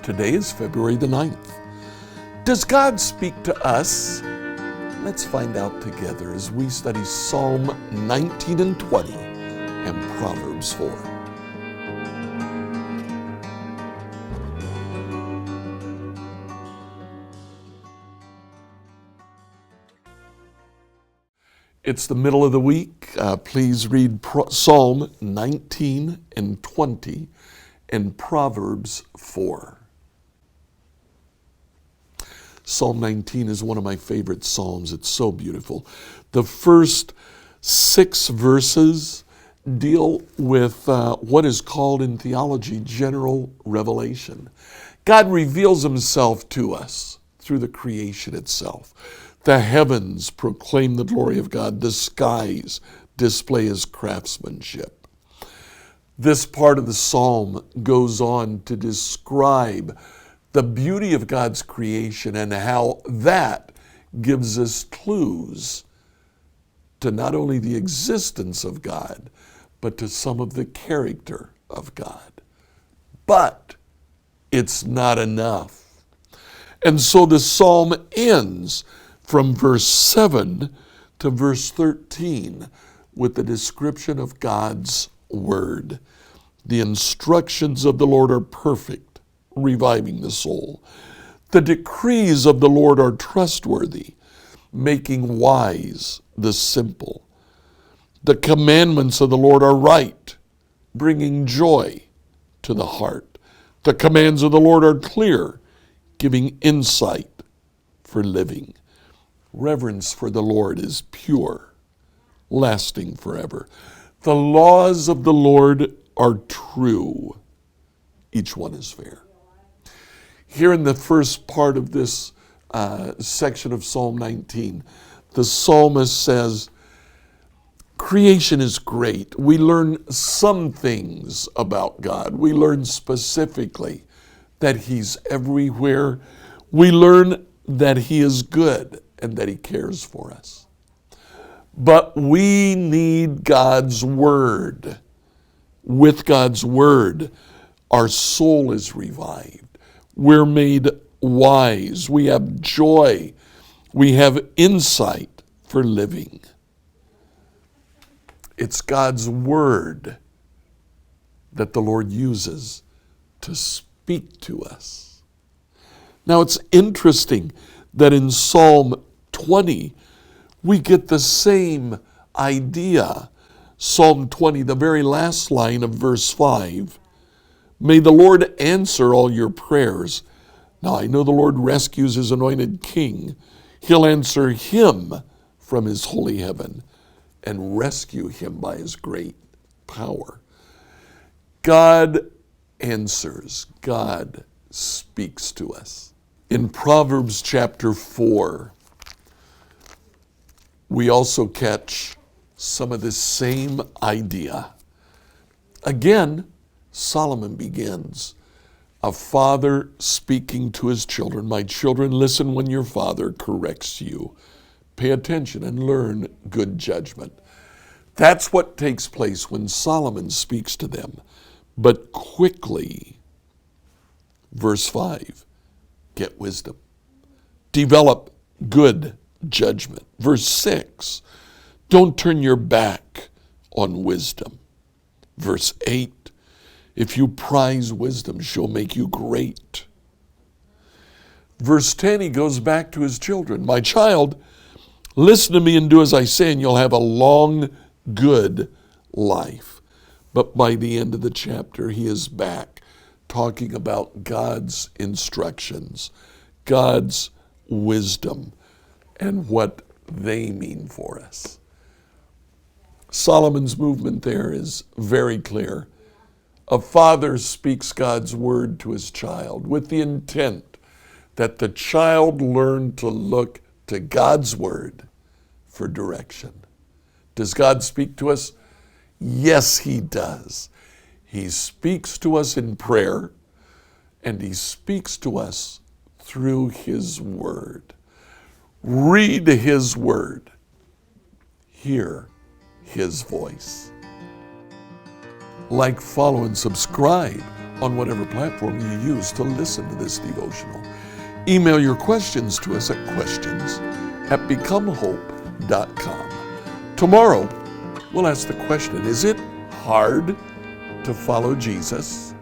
Today is February the 9th. Does God speak to us? Let's find out together as we study Psalm 19 and 20 and Proverbs 4. It's the middle of the week. Please read Psalm 19 and 20 and Proverbs 4. Psalm 19 is one of my favorite psalms. It's so beautiful. The first 6 verses deal with what is called in theology general revelation. God reveals himself to us through the creation itself. The heavens proclaim the glory of God. The skies display his craftsmanship. This part of the psalm goes on to describe the beauty of God's creation and how that gives us clues to not only the existence of God, but to some of the character of God. But it's not enough. And so the psalm ends from verse 7 to verse 13 with the description of God's word. The instructions of the Lord are perfect, reviving the soul. The decrees of the Lord are trustworthy, making wise the simple. The commandments of the Lord are right, bringing joy to the heart. The commands of the Lord are clear, giving insight for living. Reverence for the Lord is pure, lasting forever. The laws of the Lord are true. Each one is fair. Here in the first part of this section of Psalm 19, the psalmist says, creation is great. We learn some things about God. We learn specifically that he's everywhere. We learn that he is good and that he cares for us. But we need God's word. With God's word, our soul is revived. We're made wise. We have joy. We have insight for living. It's God's word that the Lord uses to speak to us. Now it's interesting that in Psalm 20, we get the same idea. Psalm 20, the very last line of verse 5, may the Lord answer all your prayers. Now I know the Lord rescues his anointed king. He'll answer him from his holy heaven and rescue him by his great power. God answers. God speaks to us. In Proverbs chapter 4, we also catch some of the same idea. Again, Solomon begins, a father speaking to his children. My children, listen when your father corrects you. Pay attention and learn good judgment. That's what takes place when Solomon speaks to them. But quickly, verse 5, get wisdom. Develop good judgment. Verse 6, don't turn your back on wisdom. Verse 8, if you prize wisdom, she'll make you great. Verse 10, he goes back to his children. My child, listen to me and do as I say, and you'll have a long, good life. But by the end of the chapter, he is back talking about God's instructions, God's wisdom, and what they mean for us. Solomon's movement there is very clear. A father speaks God's word to his child with the intent that the child learn to look to God's word for direction. Does God speak to us? Yes, he does. He speaks to us in prayer, and he speaks to us through his word. Read his word. Hear His voice. Like, follow, and subscribe on whatever platform you use to listen to this devotional. Email your questions to us at questions@becomehope.com. Tomorrow, we'll ask the question, is it hard to follow Jesus?